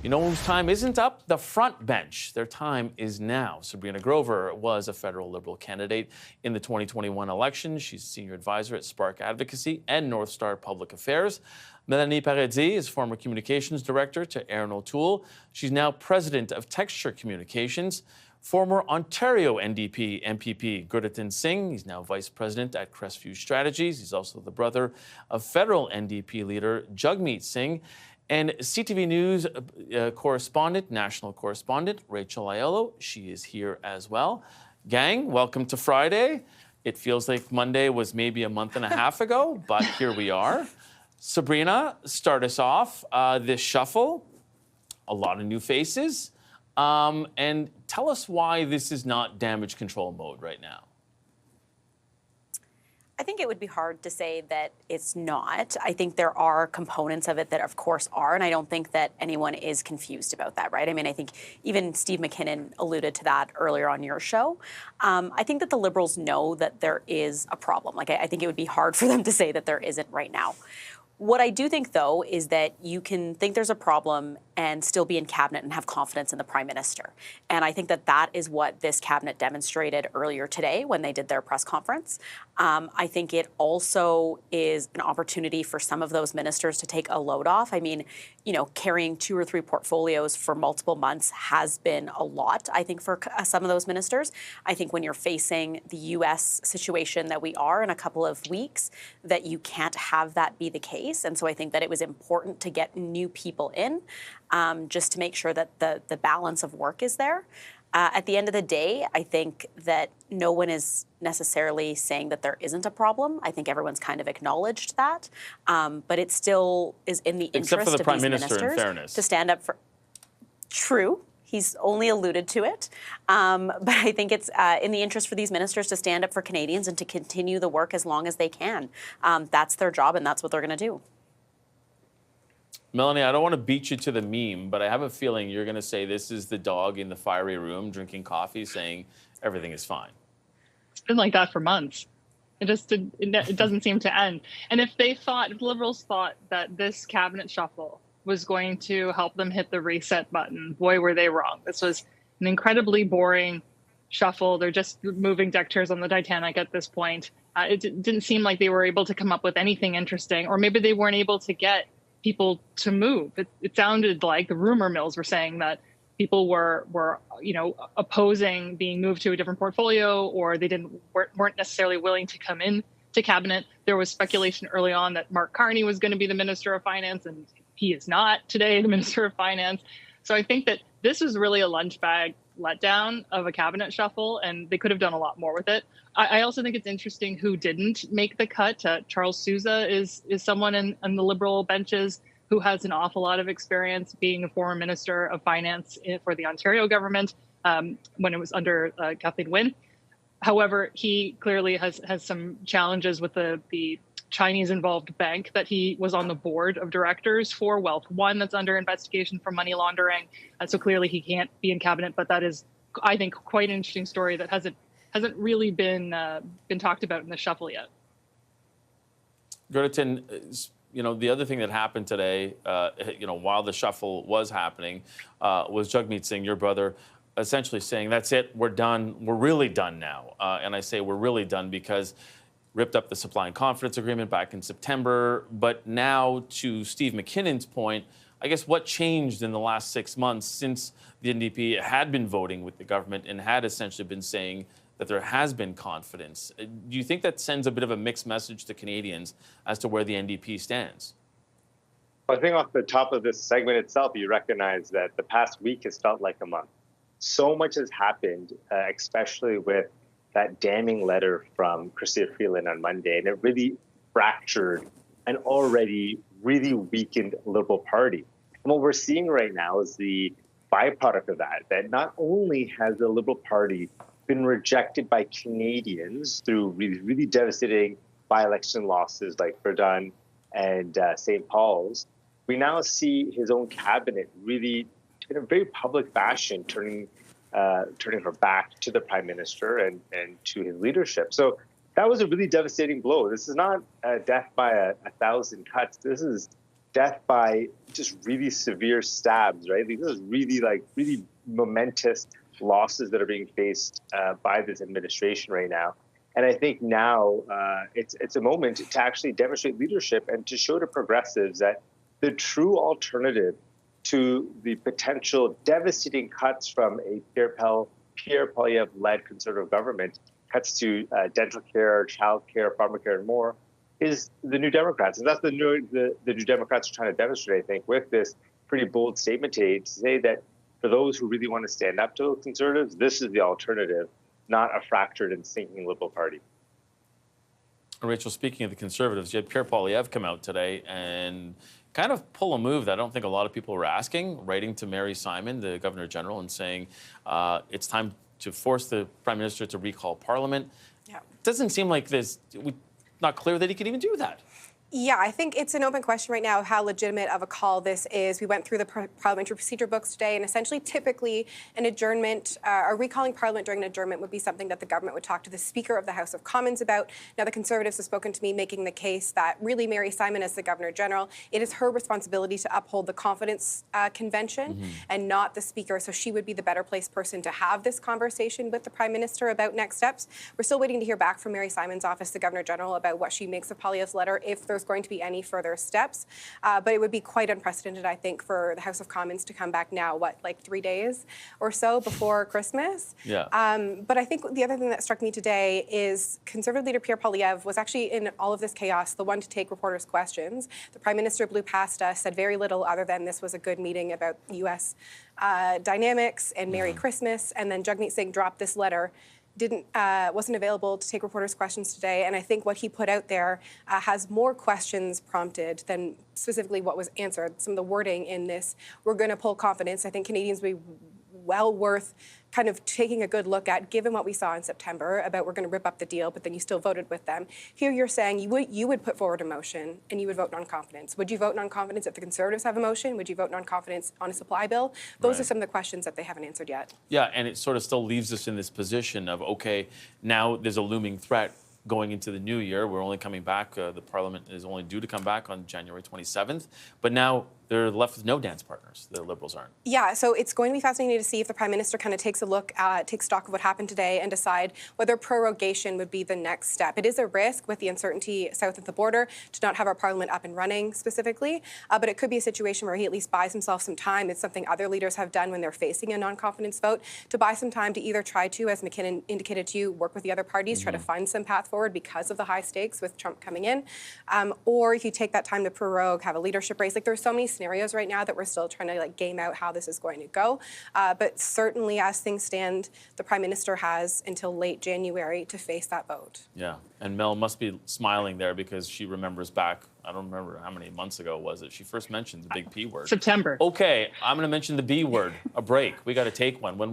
You know whose time isn't up? The front bench. Their time is now. Sabrina Grover was a federal Liberal candidate in the 2021 election. She's a senior advisor at Spark Advocacy and North Star Public Affairs. Melanie Paradis is former communications director to Aaron O'Toole. She's now president of Texture Communications. Former Ontario NDP MPP Gurratan Singh, he's now vice president at Crestview Strategies. He's also the brother of federal NDP leader Jagmeet Singh. And CTV News correspondent, national correspondent, Rachel Aiello, she is here as well. Gang, welcome to Friday. It feels like Monday was maybe a month and a half ago, but here we are. Sabrina, start us off. This shuffle, a lot of new faces. And tell us why this is not damage control mode right now. I think it would be hard to say that it's not. I think there are components of it that, of course, are, and I don't think that anyone is confused about that, right? I mean, I think even Steve McKinnon alluded to that earlier on your show. I think that the Liberals know that there is a problem. Like, I think it would be hard for them to say that there isn't right now. What I do think, though, is that you can think there's a problem and still be in cabinet and have confidence in the Prime Minister. And I think that that is what this cabinet demonstrated earlier today when they did their press conference. I think it also is an opportunity for some of those ministers to take a load off. I mean, you know, carrying 2 or 3 portfolios for multiple months has been a lot, I think, for some of those ministers. I think when you're facing the U.S. situation that we are in a couple of weeks, that you can't have that be the case. And so I think that it was important to get new people in, just to make sure that the balance of work is there. At the end of the day, I think that no one is necessarily saying that there isn't a problem. I think everyone's kind of acknowledged that. But it still is in the interest for the of Prime these Minister, in ministers fairness. to stand up for... True. He's only alluded to it. But I think it's in the interest for these ministers to stand up for Canadians and to continue the work as long as they can. That's their job, and that's what they're going to do. Melanie, I don't want to beat you to the meme, but I have a feeling you're going to say this is the dog in the fiery room drinking coffee saying everything is fine. It's been like that for months. It doesn't seem to end. And if the Liberals thought that this cabinet shuffle was going to help them hit the reset button, boy, were they wrong. This was an incredibly boring shuffle. They're just moving deck chairs on the Titanic at this point. It didn't seem like they were able to come up with anything interesting, or maybe they weren't able to get people to move. It sounded like the rumor mills were saying that people were opposing being moved to a different portfolio, or they weren't necessarily willing to come in to cabinet. There was speculation early on that Mark Carney was going to be the Minister of Finance, and he is not today the Minister of Finance. So I think that this was really a lunch bag letdown of a cabinet shuffle, and they could have done a lot more with it. I also think it's interesting who didn't make the cut. Charles Sousa is someone in the Liberal benches who has an awful lot of experience being a former Minister of Finance for the Ontario government when it was under Kathleen Wynne. However, he clearly has some challenges with the Chinese-involved bank that he was on the board of directors for, Wealth One, that's under investigation for money laundering. So clearly he can't be in cabinet, but that is, I think, quite an interesting story that hasn't really been talked about in the shuffle yet. Gurratan, the other thing that happened today, while the shuffle was happening, was Jagmeet Singh, your brother, essentially saying, that's it, we're done, we're really done now. And I say we're really done because ripped up the supply and confidence agreement back in September. But now, to Steve McKinnon's point, I guess what changed in the last 6 months since the NDP had been voting with the government and had essentially been saying that there has been confidence? Do you think that sends a bit of a mixed message to Canadians as to where the NDP stands? I think off the top of this segment itself, you recognize that the past week has felt like a month. So much has happened, especially with that damning letter from Chrystia Freeland on Monday, and it really fractured an already really weakened Liberal Party. And what we're seeing right now is the byproduct of that not only has the Liberal Party been rejected by Canadians through really, really devastating by-election losses like Verdun and St. Paul's, we now see his own cabinet really, in a very public fashion, turning her back to the Prime Minister and to his leadership. So that was a really devastating blow. This is not death by a thousand cuts. This is death by just really severe stabs, right? These are really momentous losses that are being faced by this administration right now. And I think now it's a moment to actually demonstrate leadership and to show to progressives that the true alternative to the potential devastating cuts from a Pierre Poilievre-led conservative government, cuts to dental care, child care, pharmacare, and more, is the New Democrats. And that's the New Democrats are trying to demonstrate, I think, with this pretty bold statement today, to say that for those who really want to stand up to conservatives, this is the alternative, not a fractured and sinking Liberal Party. Rachel, speaking of the Conservatives, you had Pierre Poilievre come out today and kind of pull a move that I don't think a lot of people were asking, writing to Mary Simon, the Governor General, and saying it's time to force the Prime Minister to recall Parliament. Yeah. It doesn't seem like not clear that he could even do that. Yeah, I think it's an open question right now of how legitimate of a call this is. We went through the parliamentary procedure books today, and essentially, typically, an adjournment, or recalling Parliament during an adjournment would be something that the government would talk to the Speaker of the House of Commons about. Now, the Conservatives have spoken to me making the case that really Mary Simon, as the Governor General, it is her responsibility to uphold the confidence convention and not the Speaker, so she would be the better placed person to have this conversation with the Prime Minister about next steps. We're still waiting to hear back from Mary Simon's office, the Governor General, about what she makes of Poilievre's letter, if there's going to be any further steps. But it would be quite unprecedented, I think, for the House of Commons to come back now, like 3 days or so before Christmas? Yeah. But I think the other thing that struck me today is Conservative leader Pierre Poilievre was actually, in all of this chaos, the one to take reporters' questions. The Prime Minister blew past us, said very little other than this was a good meeting about U.S. Dynamics and Merry Christmas, and then Jagmeet Singh dropped this letter. Wasn't available to take reporters' questions today, and I think what he put out there has more questions prompted than specifically what was answered. Some of the wording in this, we're going to pull confidence. I think Canadians would be well worth kind of taking a good look at, given what we saw in September about we're going to rip up the deal, but then you still voted with them. Here you're saying you would put forward a motion and you would vote non-confidence. Would you vote non-confidence if the Conservatives have a motion? Would you vote non-confidence on a supply bill? Those are some of the questions that they haven't answered yet. Yeah, and it sort of still leaves us in this position of, okay, now there's a looming threat going into the new year. We're only coming back, the Parliament is only due to come back on January 27th, but now they're left with no dance partners. The Liberals aren't. Yeah, so it's going to be fascinating to see if the Prime Minister kind of takes a look at, takes stock of what happened today and decide whether prorogation would be the next step. It is a risk with the uncertainty south of the border to not have our Parliament up and running specifically, but it could be a situation where he at least buys himself some time. It's something other leaders have done when they're facing a non-confidence vote, to buy some time to either try to, as McKinnon indicated to you, work with the other parties, try to find some path forward because of the high stakes with Trump coming in, or if you take that time to prorogue, have a leadership race. Like, there's so many scenarios right now that we're still trying to game out how this is going to go. But certainly, as things stand, the Prime Minister has until late January to face that vote. Yeah, and Mel must be smiling there because she remembers back, I don't remember how many months ago was it, she first mentioned the big P word. September. Okay, I'm going to mention the B word, a break. We got to take one. When